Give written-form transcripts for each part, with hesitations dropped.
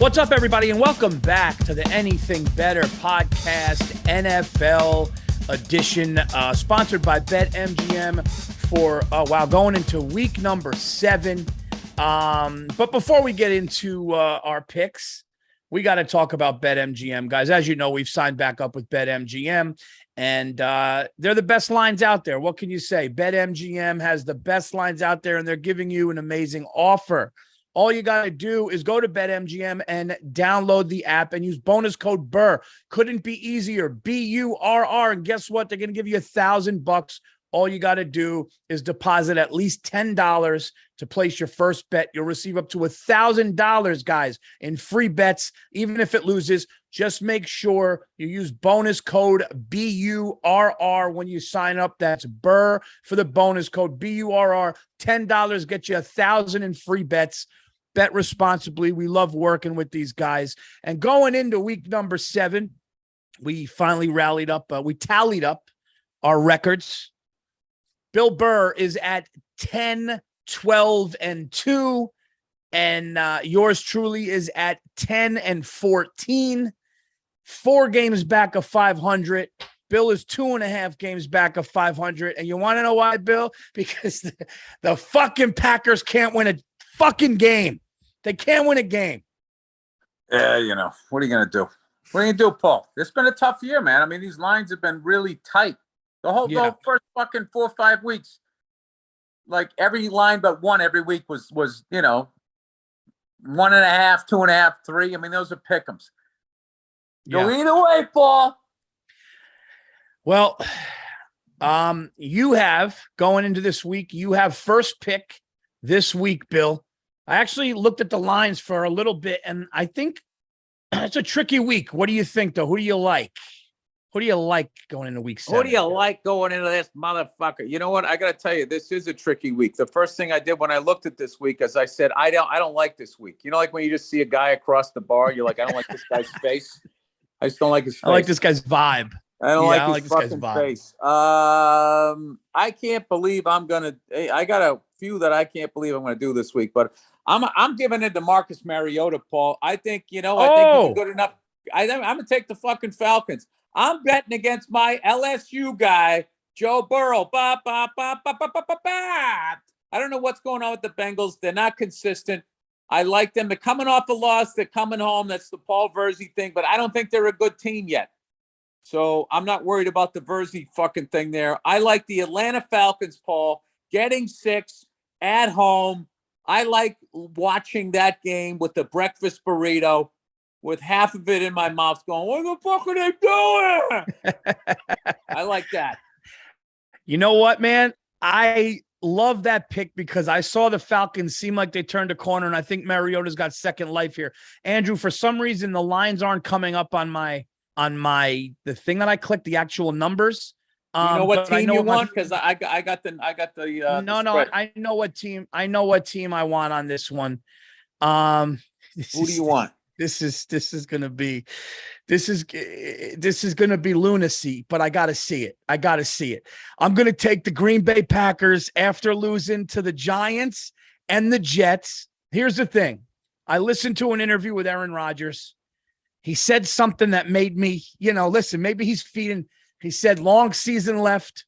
What's up, everybody, and welcome back to the Anything Better podcast, NFL edition, sponsored by BetMGM for, going into week number 7. But before we get into our picks, we got to talk about BetMGM, guys. As you know, we've signed back up with BetMGM, and they're the best lines out there. What can you say? BetMGM has the best lines out there, and they're giving you an amazing offer. All you got to do is go to BetMGM and download the app and use bonus code Burr. Couldn't be easier. BURR. And guess what? They're going to give you $1,000. All you got to do is deposit at least $10 to place your first bet. You'll receive up to $1,000, guys, in free bets, even if it loses. Just make sure you use bonus code BURR when you sign up. That's Burr for the bonus code BURR. $10 get you $1,000 in free bets. Bet responsibly. We love working with these guys. And going into week number 7, we finally rallied up. We tallied up our records. Bill Burr is at 10, 12, and 2. And yours truly is at 10 and 14. 4 games back of 500. Bill is 2.5 games back of 500. And you want to know why, Bill? Because the fucking Packers can't win a fucking game. They can't win a game. Yeah, you know, what are you going to do? What are you going to do, Paul? It's been a tough year, man. I mean, these lines have been really tight. The whole first fucking 4 or 5 weeks, like every line but one every week was 1.5, 2.5, 3. I mean, those are pick'ems. Go either way, Paul. Well, you have, going into this week, you have first pick this week, Bill. I actually looked at the lines for a little bit, and I think it's a tricky week. What do you think, though? Who do you like? Who do you like going into week 7? Who do you like going into this motherfucker? You know what? I got to tell you, this is a tricky week. The first thing I did when I looked at this week, as I said, I don't like this week. You know, like when you just see a guy across the bar, you're like, I don't like this guy's face. I just don't like his face. I like this guy's vibe. I don't like his fucking face. I can't believe I'm going to – I got a few that I can't believe I'm going to do this week, but I'm giving it to Marcus Mariota, Paul. I think, I think he's good enough. I'm going to take the fucking Falcons. I'm betting against my LSU guy, Joe Burrow. I don't know what's going on with the Bengals. They're not consistent. I like them. They're coming off a loss. They're coming home. That's the Paul Virzi thing, but I don't think they're a good team yet. So I'm not worried about the Virzi fucking thing there. I like the Atlanta Falcons, Paul, getting 6 at home. I like watching that game with the breakfast burrito, with half of it in my mouth going, what the fuck are they doing? I like that. You know what, man? I love that pick because I saw the Falcons seem like they turned a corner, and I think Mariota's got second life here. Andrew, for some reason, the lines aren't coming up on the thing that I clicked, the actual numbers. You know what team you want? Because I got the no. I know what team I want on this one. Who do you want? This is gonna be lunacy, but I gotta see it. I'm gonna take the Green Bay Packers after losing to the Giants and the Jets. Here's the thing. I listened to an interview with Aaron Rodgers. He said something that made me, listen, maybe he's feeding. He said long season left.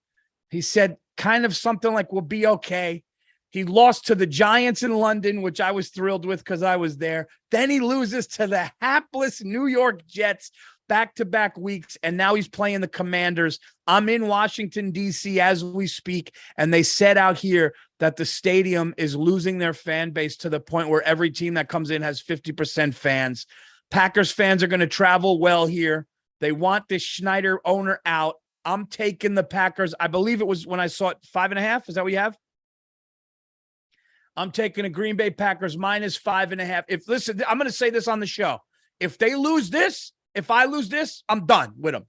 He said kind of something like we'll be okay. He lost to the Giants in London, which I was thrilled with because I was there. Then he loses to the hapless New York Jets back-to-back weeks, and now he's playing the Commanders. I'm in Washington, D.C. as we speak, and they said out here that the stadium is losing their fan base to the point where every team that comes in has 50% fans. Packers fans are going to travel well here. They want this Schneider owner out. I'm taking the Packers. I believe it was when I saw it 5.5. Is that what you have? I'm taking a Green Bay Packers minus 5.5. Listen, I'm going to say this on the show. If I lose this, I'm done with them.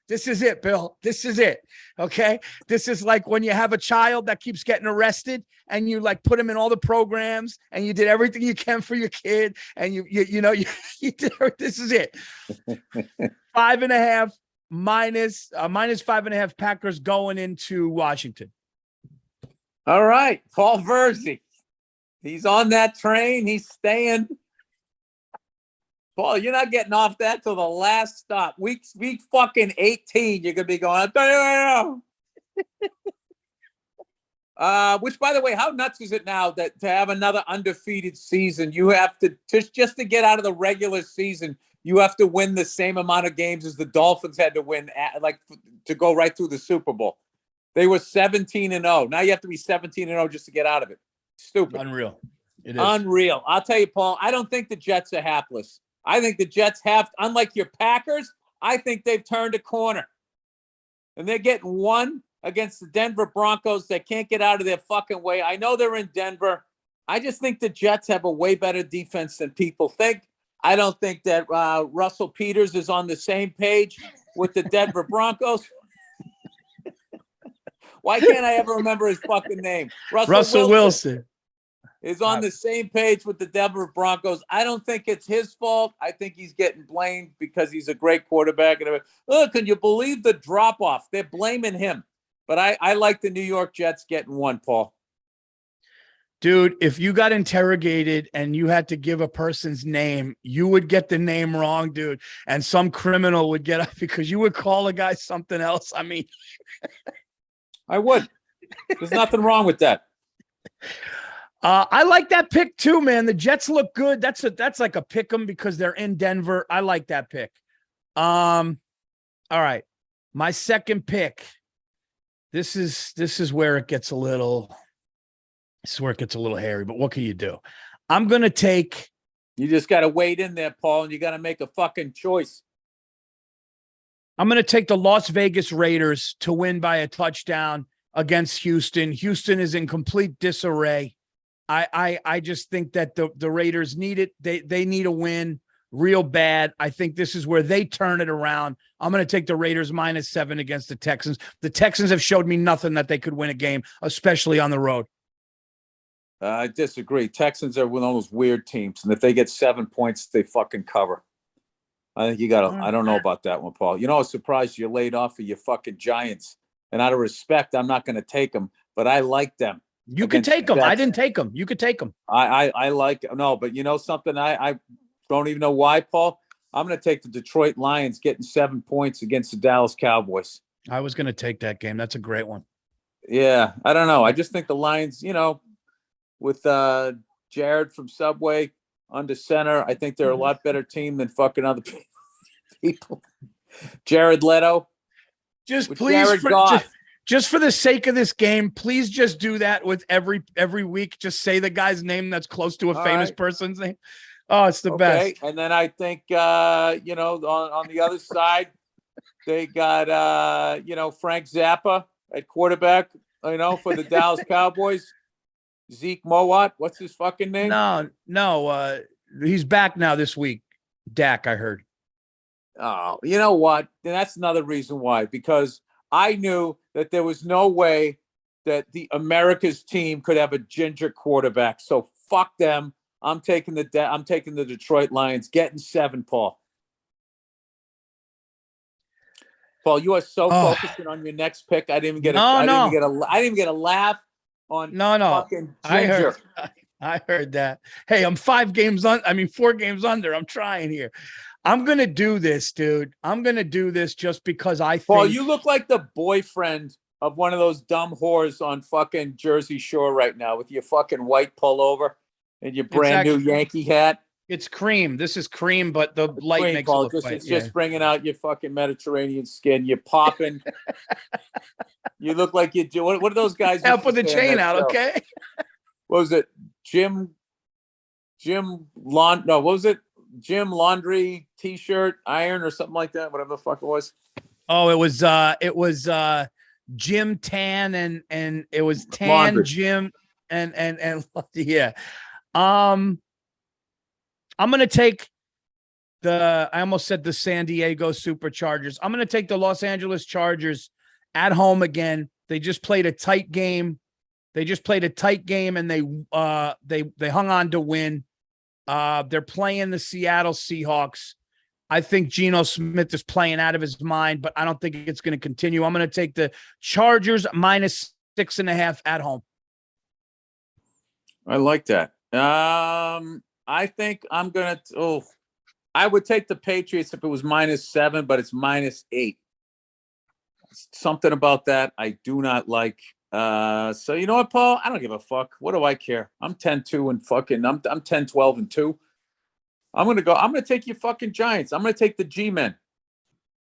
This is it, Bill. This is it. Okay. This is like when you have a child that keeps getting arrested and you like put him in all the programs and you did everything you can for your kid. And you did, this is it. 5.5 minus 5.5 Packers going into Washington. All right. Paul Virzi. He's on that train. He's staying. Paul, you're not getting off that till the last stop. Week fucking 18, you're gonna be going, I'll tell you right now. Which, by the way, how nuts is it now that to have another undefeated season, you have to just to get out of the regular season, you have to win the same amount of games as the Dolphins had to win, to go right through the Super Bowl. They were 17-0. Now you have to be 17-0 just to get out of it. Stupid. Unreal. It is. Unreal. I'll tell you, Paul, I don't think the Jets are hapless. I think the Jets have, unlike your Packers, I think they've turned a corner. And they're getting one against the Denver Broncos that can't get out of their fucking way. I know they're in Denver. I just think the Jets have a way better defense than people think. I don't think that Russell Peters is on the same page with the Denver Broncos. Why can't I ever remember his fucking name? Russell Wilson is on the same page with the Denver Broncos. I don't think it's his fault. I think he's getting blamed because he's a great quarterback. And look, can you believe the drop-off? They're blaming him. But I like the New York Jets getting one, Paul. Dude, if you got interrogated and you had to give a person's name, you would get the name wrong, dude. And some criminal would get up because you would call a guy something else. I mean, I would. There's nothing wrong with that. I like that pick too, man. The Jets look good. That's like a pick 'em because they're in Denver. I like that pick. All right. My second pick. This is where it gets a little hairy, but what can you do? I'm going to take. You just got to wade in there, Paul, and you got to make a fucking choice. I'm going to take the Las Vegas Raiders to win by a touchdown against Houston. Houston is in complete disarray. I just think that the Raiders need it. They need a win real bad. I think this is where they turn it around. I'm going to take the Raiders -7 against the Texans. The Texans have showed me nothing that they could win a game, especially on the road. I disagree. Texans are one of those weird teams, and if they get 7 points, they fucking cover. I think you got to. I don't know about that one, Paul. You know, I was surprised you laid off of your fucking Giants, and out of respect, I'm not going to take them, but I like them. You could take them. I didn't take them. You could take them. I like no, but you know something? I don't even know why, Paul. I'm going to take the Detroit Lions getting 7 points against the Dallas Cowboys. I was going to take that game. That's a great one. Yeah, I don't know. I just think the Lions, you know, with Jared from Subway under center, I think they're a lot better team than fucking other people. Jared Leto. Just please, just for the sake of this game, please just do that with every week. Just say the guy's name that's close to a famous person's name. Oh, it's the best. And then I think, you know, on the other side, they got, you know, Frank Zappa at quarterback, you know, for the Dallas Cowboys. Zeke Mowat. What's his fucking name? No. He's back now this week. Dak, I heard. Oh, you know what? And that's another reason why, because I knew that there was no way that the America's team could have a ginger quarterback. So fuck them. I'm taking the Detroit Lions, getting 7, Paul. Paul, you are so focusing on your next pick. I didn't even get a laugh on fucking ginger. I heard that. Hey, I'm 4 games under. I'm trying here. I'm going to do this, dude. I'm going to do this just because I think. Paul, you look like the boyfriend of one of those dumb whores on fucking Jersey Shore right now with your fucking white pullover and your brand new Yankee hat. It's cream. This is cream, but the light cream, makes Paul, it look white. It's just bringing out your fucking Mediterranean skin. You're popping. You look like you do. What are those guys? I'll put the chain out, okay? What was it? Jim what was it? Jim Laundry T-shirt iron or something like that. Whatever the fuck it was. Oh, it was Jim Tan and it was Tan Laundry. Jim and yeah. I'm going to take I almost said the San Diego Superchargers. I'm going to take the Los Angeles Chargers at home again. They just played a tight game. And they hung on to win. They're playing the Seattle Seahawks. I think Geno Smith is playing out of his mind, but I don't think it's going to continue. I'm going to take the Chargers -6.5 at home. I like that. I think I'm going to I would take the Patriots if it was -7, but it's -8. Something about that I do not like. So you know what, Paul? I don't give a fuck. What do I care? I'm 10-2 and fucking I'm 10-12-2. I'm gonna take your fucking Giants. I'm gonna take the G-men.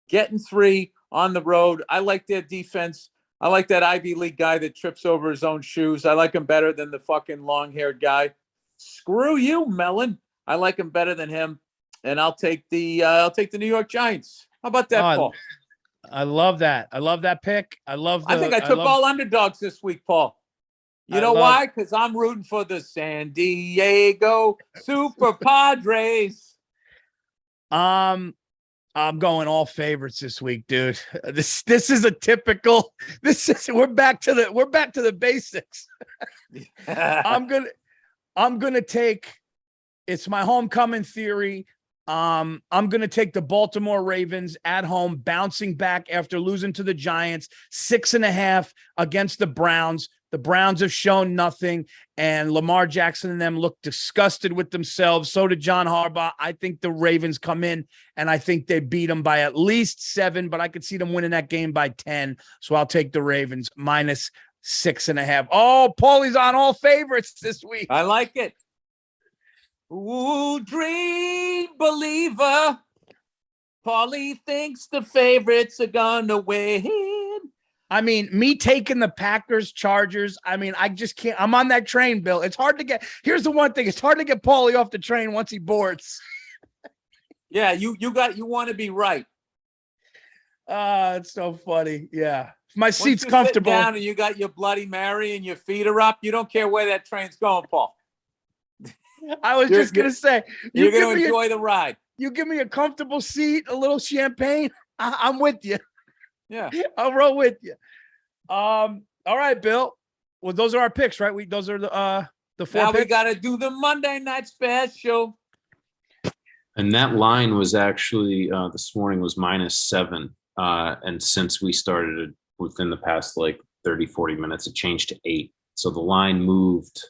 Getting 3 on the road. I like their defense. I like that Ivy League guy that trips over his own shoes. I like him better than the fucking long-haired guy. Screw you, Melon. I like him better than him. And I'll take the New York Giants. How about that, Paul? I love that. I love that pick. I think I took all underdogs this week, Paul. You know why? Because I'm rooting for the San Diego Super Padres. I'm going all favorites this week, dude. This is a typical. We're back to the basics. I'm gonna take. It's my homecoming theory. I'm going to take the Baltimore Ravens at home, bouncing back after losing to the Giants, 6.5 against the Browns. The Browns have shown nothing, and Lamar Jackson and them look disgusted with themselves. So did John Harbaugh. I think the Ravens come in, and I think they beat them by at least 7, but I could see them winning that game by 10. So I'll take the Ravens -6.5. Oh, Paulie's on all favorites this week. I like it. Ooh, dream believer. Paulie thinks the favorites are gonna win. I mean, me taking the Packers, Chargers. I mean, I just can't. I'm on that train, Bill. It's hard to get. Here's the one thing: it's hard to get Paulie off the train once he boards. Yeah, you want to be right. It's so funny. Yeah, if my seat's comfortable. Down and you got your Bloody Mary and your feet are up. You don't care where that train's going, Paul. I was just going to say. You're going to enjoy the ride. You give me a comfortable seat, a little champagne. I'm with you. Yeah. I'll roll with you. All right, Bill. Well, those are our picks, right? Those are the 4 now picks. We got to do the Monday night special. And that line was actually this morning was -7. And since we started within the past 30, 40 minutes, it changed to 8. So the line moved.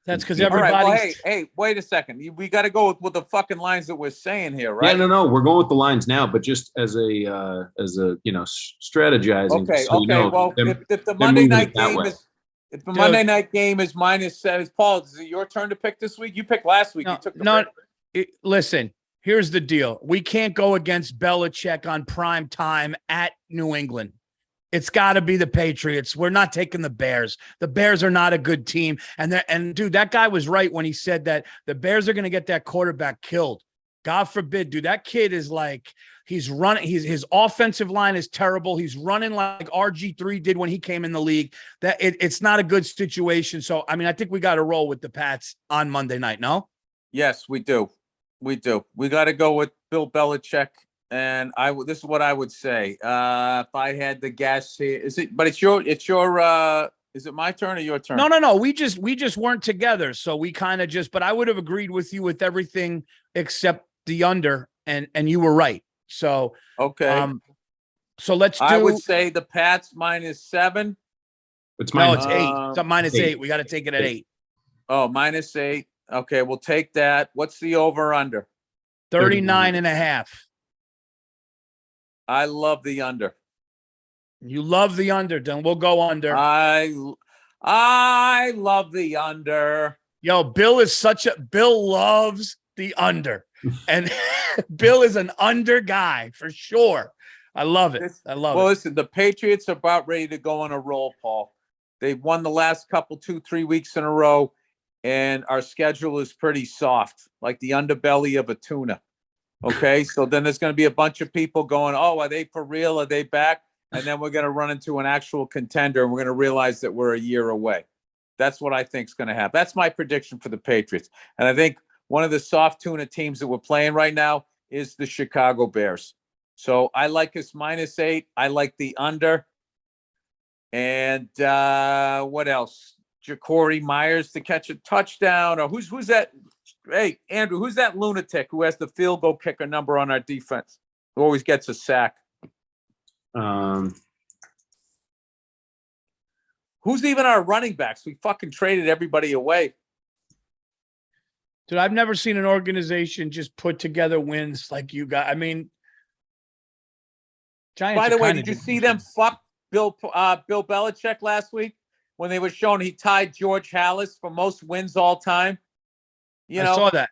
That's because everybody. Right, well, hey, wait a second. We got to go with the fucking lines that we're saying here, right? Yeah, no, we're going with the lines now, but just as a strategizing. Okay, so well, if the Monday night game is Monday night game is -7, Paul, is it your turn to pick this week? You picked last week. Listen. Here's the deal: we can't go against Belichick on prime time at New England. It's got to be the Patriots. We're not taking the Bears. The Bears are not a good team. And dude, that guy was right when he said that the Bears are going to get that quarterback killed. God forbid, dude. That kid is he's running. His offensive line is terrible. He's running like RG3 did when he came in the league. It's not a good situation. So, I mean, I think we got to roll with the Pats on Monday night. No? Yes, we do. We got to go with Bill Belichick. And this is what I would say. If I had the guess here, is it my turn or your turn? No. We just weren't together. So we kind of but I would have agreed with you with everything except the under, and you were right. So, okay. So let's do. I would say the Pats -7. It's -8. It's up -8. We got to take it at 8. Oh, -8. Okay. We'll take that. What's the over under? 39.5. I love the under. You love the under, then we'll go under. I love the under. Yo, Bill loves the under. And Bill is an under guy for sure. I love it. Well, listen, the Patriots are about ready to go on a roll, Paul. They've won the last 2-3 weeks in a row, and our schedule is pretty soft, like the underbelly of a tuna. Okay, so then there's going to be a bunch of people going, oh, are they for real? Are they back? And then we're going to run into an actual contender, and we're going to realize that we're a year away. That's what I think is going to happen. That's my prediction for the Patriots. And I think one of the soft tuna teams that we're playing right now is the Chicago Bears. So I like us -8. I like the under. And what else? Ja'Cory Myers to catch a touchdown. Or who's that? Hey, Andrew, who's that lunatic who has the field goal kicker number on our defense? Who always gets a sack? Who's even our running backs? We fucking traded everybody away. Dude, I've never seen an organization just put together wins like you got. I mean, Giants. By the way, kinda did you just- see them fuck Bill Belichick last week when they were showing he tied George Halas for most wins all time? You I know, saw that.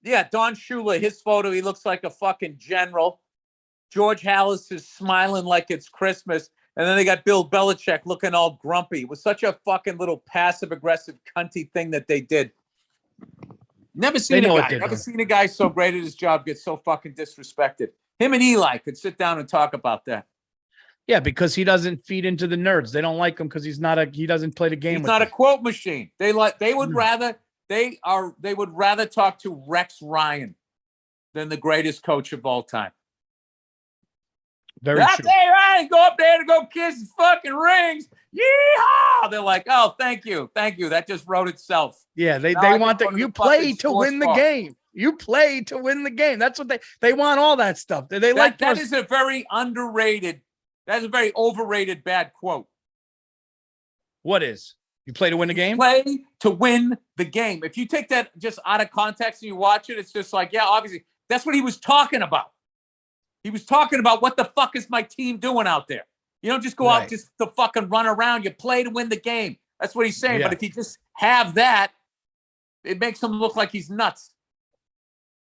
yeah, Don Shula, his photo, he looks like a fucking general. George Halas is smiling like it's Christmas. And then they got Bill Belichick looking all grumpy. It was such a fucking little passive-aggressive cunty thing that they did. Never seen a guy so great at his job get so fucking disrespected. Him and Eli could sit down and talk about that. Yeah, because he doesn't feed into the nerds. They don't like him because he doesn't play the game. He's not a quote machine. They would Mm. rather talk to Rex Ryan than the greatest coach of all time. Very That's true. it, Ryan. Go up there to go kiss his fucking rings. Yeehaw! They're like, oh, thank you. That just wrote itself. Yeah, they Now I want can that. go to You the play fucking to sports win the bar. game. You play to win the game. That's what they want. All that stuff. They like That is a very underrated. That's a very overrated bad quote. What is? You play to win the game? Play to win the game. If you take that just out of context and you watch it, it's just like, yeah, obviously that's what he was talking about. He was talking about what the fuck is my team doing out there. You don't just go out just to fucking run around. You play to win the game. That's what he's saying. Yeah. But if you just have that, it makes him look like he's nuts.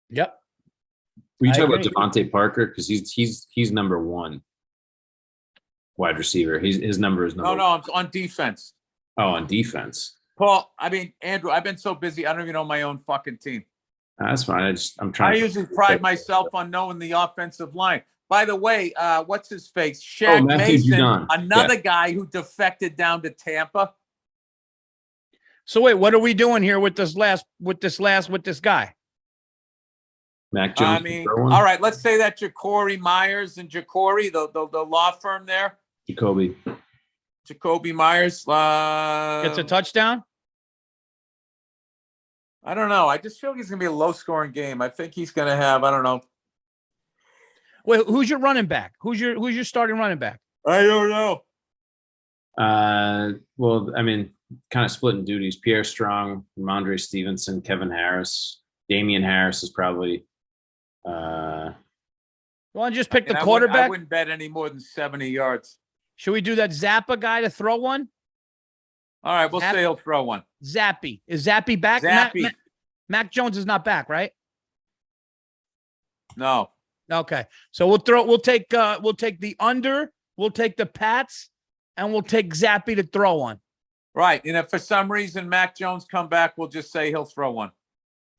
Yep. Were you I talking about agree. Devontae Parker? Because he's number one wide receiver. His number is number. No, I'm on defense. Oh, on defense. Paul, I mean, Andrew, I've been so busy. I don't even know my own fucking team. That's fine. I'm I trying. usually pride myself on knowing the offensive line. By the way, what's his face? Shaq Matthew Mason, Judon. another guy who defected down to Tampa. So wait, what are we doing here with this guy? Mac Jones. I mean, all right, let's say that Jacory Myers and Jacory, the law firm there. Jacoby Gets Myers. a touchdown? I don't know. I just feel like it's going to be a low-scoring game. I think he's going to have, I don't know. Wait, who's your running back? Who's your starting running back? I don't know. Well, I mean, kind of splitting duties. Pierre Strong, Ramondre Stevenson, Kevin Harris, Damian Harris is probably. Well, just pick the I quarterback. wouldn't bet any more than 70 yards. Should we do that Zappa guy to throw one? All right, we'll say he'll throw one. Zappy. Is Zappy back? Zappy. Mac Jones is not back, right? No. Okay. So we'll take the under, we'll take the Pats, and we'll take Zappy to throw one. Right. And if for some reason Mac Jones come back, we'll just say he'll throw one.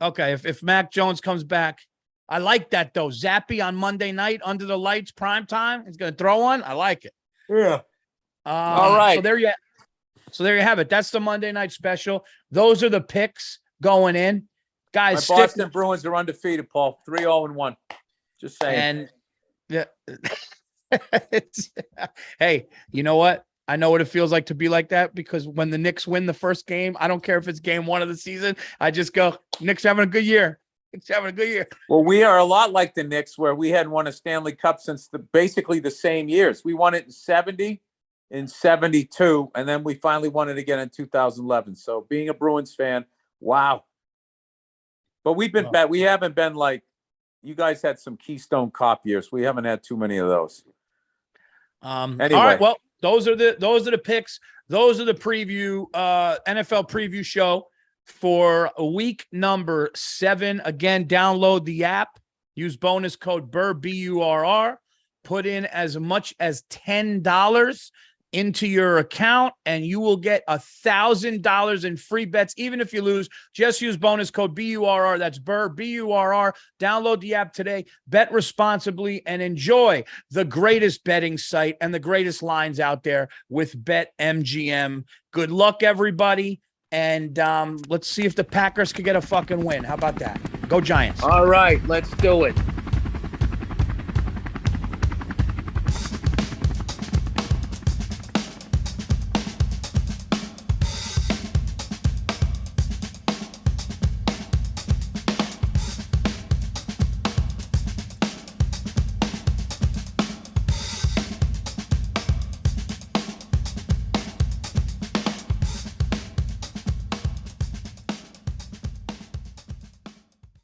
Okay. If Mac Jones comes back, I like that though. Zappy on Monday night under the lights, prime time. He's gonna throw one. I like it. Yeah. All right. So there you have it. That's the Monday night special. Those are the picks going in. Guys, My Boston Bruins are undefeated, Paul. 3-0-1. Just saying. And yeah. Hey, you know what? I know what it feels like to be like that because when the Knicks win the first game, I don't care if it's game 1 of the season. I just go, Knicks having a good year. Knicks having a good year. Well, we are a lot like the Knicks, where we hadn't won a Stanley Cup since basically the same years. We won it in 70, in 72, and then we finally won it again in 2011. So being a Bruins fan, wow. But we've been bad. We haven't been like, you guys had some Keystone Cop years. We haven't had too many of those. Anyway. All right. Well, those are the picks. Those are the preview, NFL preview show for week number 7. Again, download the app, use bonus code Burr, BURR, put in as much as $10 into your account, and you will get $1,000 in free bets. Even if you lose, just use bonus code BURR. That's Burr, BURR. Download the app today, bet responsibly, and enjoy the greatest betting site and the greatest lines out there with BetMGM. Good luck, everybody. And let's see if the Packers could get a fucking win. How about that? Go Giants. All right, let's do it.